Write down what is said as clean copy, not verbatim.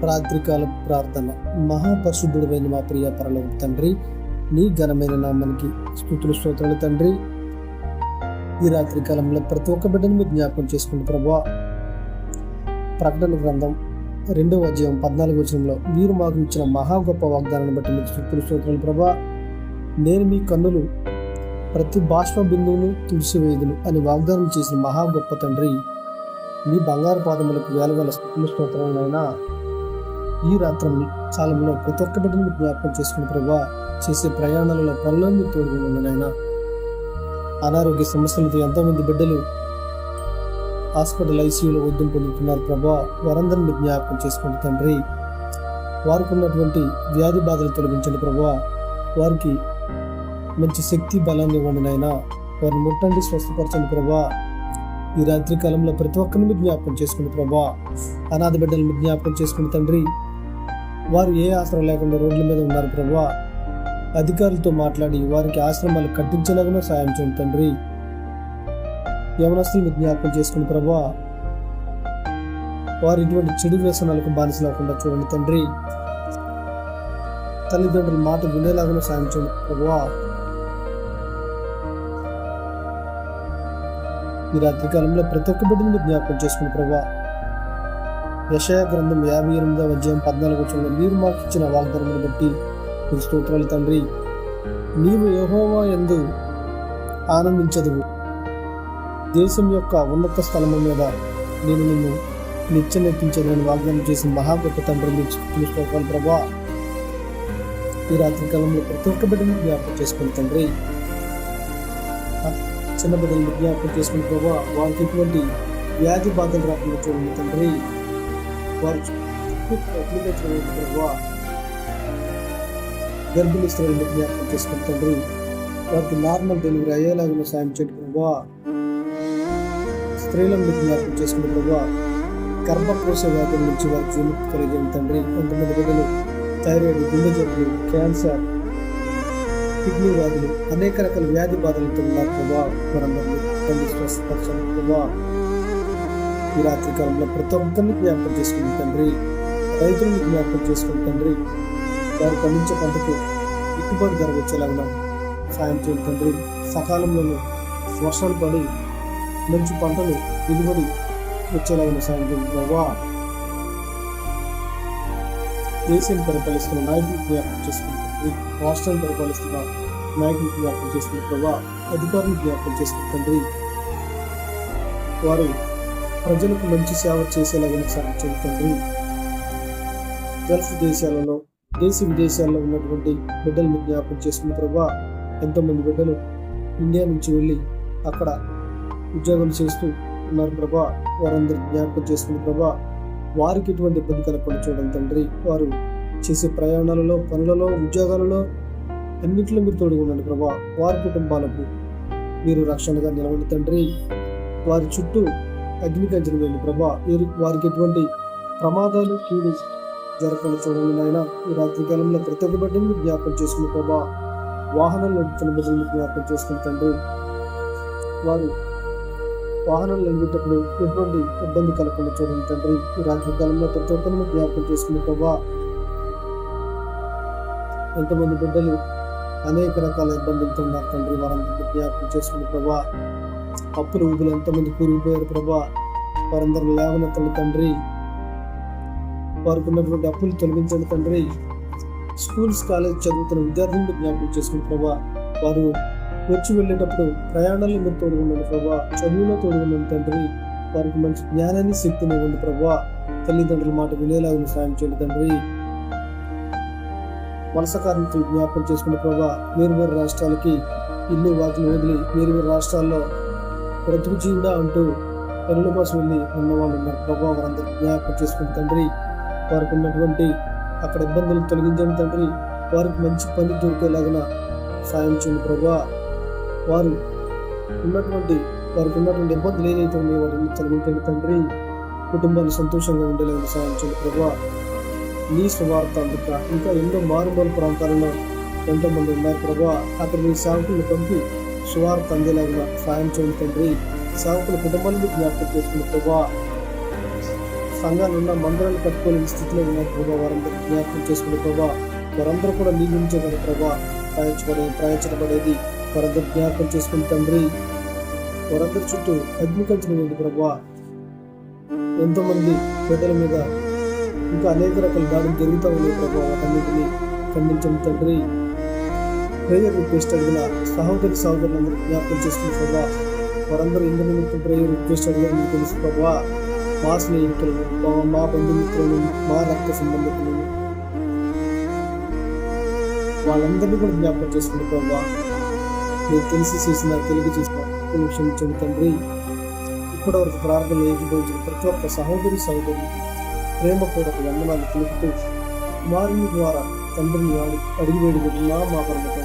రాత్రికాల ప్రార్థన. మహాపరిశుద్ధుడైన మా ప్రియ పరలోక తండ్రి, నీ ఘనమైన నామానికి స్తుతులు స్తోత్రాలు తండ్రి. ఈ రాత్రి కాలంలో ప్రతి ఒక్క బిడ్డను మీరు జ్ఞాపకం చేసుకున్న ప్రభువా, ప్రకటన గ్రంథం 2వ అధ్యాయం 14వ వచనంలో మీరు మాకు ఇచ్చిన మహా గొప్ప వాగ్దానాన్ని బట్టి మీకు స్తుతులు స్తోత్రాలు ప్రభువా. నేను మీ కన్నులు ప్రతి బాష్ప బిందువును తుడిసివేయుదును అని వాగ్దానం చేసిన మహా గొప్ప తండ్రి, మీ బంగారు పాదములకు వేల వేల స్తుతులు స్తోత్రాలైనా ఈ రాత్రి కాలంలో ప్రతి ఒక్క బిడ్డను మీరు జ్ఞాపకం చేసుకున్న ప్రభువా, చేసే ప్రయాణాలలో పనిలో మీరు తోడుగా ఉన్నాయన. అనారోగ్య సమస్యలతో ఎంతోమంది బిడ్డలు హాస్పిటల్ ఐసీయూలో వైద్యం పొందుతున్నారు ప్రభా. వారందరిని మీరు జ్ఞాపకం చేసుకోండి తండ్రి. వారికి ఉన్నటువంటి వ్యాధి బాధలు తొలగించండి ప్రభా. వారికి మంచి శక్తి బలాన్ని ఇవ్వండి నాయన. వారిని ముట్టండి, స్వస్థపరచండి ప్రభా. ఈ రాత్రి కాలంలో ప్రతి ఒక్కరిని మీరు జ్ఞాపకం చేసుకోండి ప్రభా. అనాథ బిడ్డలు మీరు జ్ఞాపకం చేసుకోండి తండ్రి. వారు ఏ ఆశ్రయం లేకుండా రోడ్ల మీద ఉన్నారు ప్రభా. అధికారులతో మాట్లాడి వారికి ఆశ్రమాలు కట్టించలేకుండా సాయం చేయండి తండ్రి. యవనస్తులు మీరు జ్ఞాపకం చేసుకుని ప్రభా. వారు ఇటువంటి చెడు వ్యసనాలకు బానిస లేకుండా చూడండి తండ్రి. తల్లిదండ్రుల మాట వినేలాగా సాయం చేయండి ప్రభా. ఈ రాత్రి కాలంలో ప్రతి ఒక్క బిడ్డని మీరు జ్ఞాపకం చేసుకుని ప్రభా. యెషయా గ్రంథం 58వ అధ్యాయం 14వ వచనంలో మీరు మాకు ఇచ్చిన వాగ్దానాన్ని బట్టి మీకు స్తోత్రాలు తండ్రి. నీవు యెహోవా యందు ఆనందించదువు, దేశం యొక్క ఉన్నత స్థలము మీద నేను నిన్ను నిత్యనెత్తించదని వాగ్దానం చేసిన మహా గొప్ప తండ్రి, మీకు స్తోత్రాలు ప్రభా. ఈ రాత్రి కాలంలో ప్రతి ఒక్క బిడ్డని జ్ఞాపకం చేసుకుని తండ్రి. చిన్న బిడ్డలను జ్ఞాపకం చేసుకుని ప్రభా. వారికి ఎటువంటి వ్యాధి బాధలు రాకుండా చూడండి తండ్రి. వారు ప్రభా. గర్భిణీ స్త్రీలను జ్ఞాపకం చేసుకుని తండ్రి. వారికి నార్మల్ డెలివరీ అయ్యేలాగా సాయం చేయండి ప్రభా. స్త్రీలను జ్ఞాపకం చేసుకుని ప్రభా. గర్భకోశ వ్యాధుల నుంచి వారికి విముక్తి కలిగేయండి తండ్రి. కొంతమంది బిడ్డలు థైరాయిడ్, గుండె జబ్బులు, క్యాన్సర్, కిడ్నీ వ్యాధులు, అనేక రకాల వ్యాధి బాధలతో ఉన్నారు ప్రభా. వారందరినీ తండ్రి స్వస్థపరచండి ప్రభా. ఈ రాత్రి కాలంలో ప్రతి ఒక్కరిని జ్ఞాపకం చేసుకుని తండ్రి. రైతులను జ్ఞాపకం చేసుకుని తండ్రి. వారు పండించే పంటకు గిట్టుబాటు ధర వచ్చేలాగా సాయం చేయండి తండ్రి. సకాలంలోనూ వర్షాలు పడి మంచి పంటలు దిగుబడి వచ్చేలాగా సాయం చేయండి ప్రభా. దేశాన్ని పరిపాలిస్తున్న నాయకులు జ్ఞాపకం చేసుకుని తండ్రి. రాష్ట్రాన్ని పరిపాలిస్తున్న నాయకులు జ్ఞాపకం చేసుకుని ప్రభా. అధికారులు జ్ఞాపకం చేసుకుని తండ్రి. వారు ప్రజలకు మంచి సేవ చేసేలాగా సాయం చేయండి తండ్రి. గల్ఫ్ దేశాలలో, దేశ విదేశాల్లో ఉన్నటువంటి బిడ్డలను జ్ఞాపకం చేసుకున్న ప్రభా. ఎంతోమంది బిడ్డలు ఇండియా నుంచి వెళ్ళి అక్కడ ఉద్యోగాలు చేస్తూ ఉన్నారు ప్రభా. వారందరూ జ్ఞాపకం చేసుకున్న ప్రభా. వారికి ఎటువంటి ఇబ్బంది కలగకుండా చూడండి తండ్రి. వారు చేసే ప్రయాణాలలో, పనులలో, ఉద్యోగాలలో అన్నింటిలో మీరు తోడుగా ఉండండి ప్రభా. వారి కుటుంబాలకు మీరు రక్షణగా నిలవండి తండ్రి. వారి చుట్టూ అగ్ని కంచెను వేయండి ప్రభా. వారికి ఎటువంటి ప్రమాదాలు, కీడు జరగకుండా చూడండి నాయన. ఈ రాత్రి కాలంలో ప్రతి ఒక్క బిడ్డని జ్ఞాపకం చేసుకుని ప్రభా. వాహనాలు నడుపుతున్న బిడ్డలను జ్ఞాపకం చేసుకుని తండ్రి. వారు వాహనాలు నిలబెట్టప్పుడు ఎటువంటి ఇబ్బంది కలగకుండా చూడండి తండ్రి. ఈ రాత్రి కాలంలో ప్రతి ఒక్కరిని జ్ఞాపకం చేసుకుని ప్రభా. ఎంతమంది బిడ్డలు అనేక రకాల ఇబ్బందులతో ఉన్నారు తండ్రి. వారందరినీ జ్ఞాపకం చేసుకుని ప్రభా. అప్పులు ఊపులు ఎంతమంది కూరుకుపోయారు ప్రభా. వారందరూ లేవనెత్తండి తండ్రి. వారికి ఉన్నటువంటి అప్పులు తొలగించండి తండ్రి. స్కూల్స్, కాలేజ్ చదువుతున్న విద్యార్థులను జ్ఞాపకం చేసుకుని ప్రభా. వారు వచ్చి వెళ్ళేటప్పుడు ప్రయాణాలు మీరు తోడుగుండండి ప్రభా. చదువులో తోడుగుండండి తండ్రి. వారికి మంచి జ్ఞానాన్ని, శక్తిని ఇవ్వండి ప్రభా. తల్లిదండ్రుల మాట వినేలాగా సాయం చేయండి తండ్రి. వలస కార్మికులు జ్ఞాపకం చేసుకుని ప్రభా. వేరు వేరు రాష్ట్రాలకి ఇల్లు వాటిని వదిలి వేరు వేరు రాష్ట్రాల్లో బ్రతుకు జీవుడా అంటూ పనుల కోసం వెళ్ళి ఉన్నవాళ్ళు ఉన్నారు ప్రభా. వారందరూ జ్ఞాపకం చేసుకుని తండ్రి. వారికి ఉన్నటువంటి అక్కడ ఇబ్బందులు తొలగించండి తండ్రి. వారికి మంచి పని దొరికేలాగా సాయం చేయండి ప్రభా. వారికి ఉన్నటువంటి ఇబ్బందులు ఏదైతే ఉన్నాయో వాటిని తొలగించండి తండ్రి. కుటుంబాలు సంతోషంగా ఉండేలాగా సాయం చేయండి ప్రభా. నీ స్వార్థ అందుక ఇంకా ఎన్నో మారుమూల ప్రాంతాలలో ఎంతోమంది ఉన్నారు ప్రభా. అక్కడ మీ సేవకులను పంపి స్వార్థ అందేలాగా సాయం చేయండి తండ్రి. సేవకుల కుటుంబాన్ని జ్ఞాపకం చేసుకుని ప్రభా. సంఘాలు ఉన్న మందిరాన్ని కట్టుకోలేని స్థితిలో ఉన్న ప్రభావ వారందరూ జ్ఞాపకం చేసుకునే ప్రభావ వారందరూ కూడా నీ గురించే కదా ప్రభావ ప్రయాచపడేది వారందరూ జ్ఞాపకం చేసుకుని తండ్రి. వారందరి చుట్టూ అగ్ని కంచెలు వేయండి ప్రభావ. ఎంతో మంది బిడ్డల మీద ఇంకా అనేక రకాల దాడులు జరుగుతూ ఉన్నాయి ప్రభావ. వాటన్నిటిని ఖండించండి తండ్రి. ప్రేయర్ రిక్వెస్ట్ అడిగిన సహోదరులందరూ జ్ఞాపకం చేసుకుని ప్రభావ. వారందరూ ఇంద్ర నిమిత్తం ప్రేయర్ రిక్వెస్ట్ అడిగారు మీకు తెలుసు ప్రభావ. మా స్నేహితులను, మా బంధుమిత్రులను, మా రక్త సంబంధికులను వాళ్ళందరినీ కూడా జ్ఞాపకం చేసుకుని ప్రభావ. నేను తెలియక చేసిన క్షమించండి తండ్రి. ఇప్పటివరకు ప్రార్థనలు ఏకీభవించిన ప్రతి ఒక్క సహోదరి ప్రేమపూర్వక వందనాలు తెలుపుతూ కుమారుని ద్వారా తండ్రిని అడిగి వేడుకుంటున్నా మా పరమ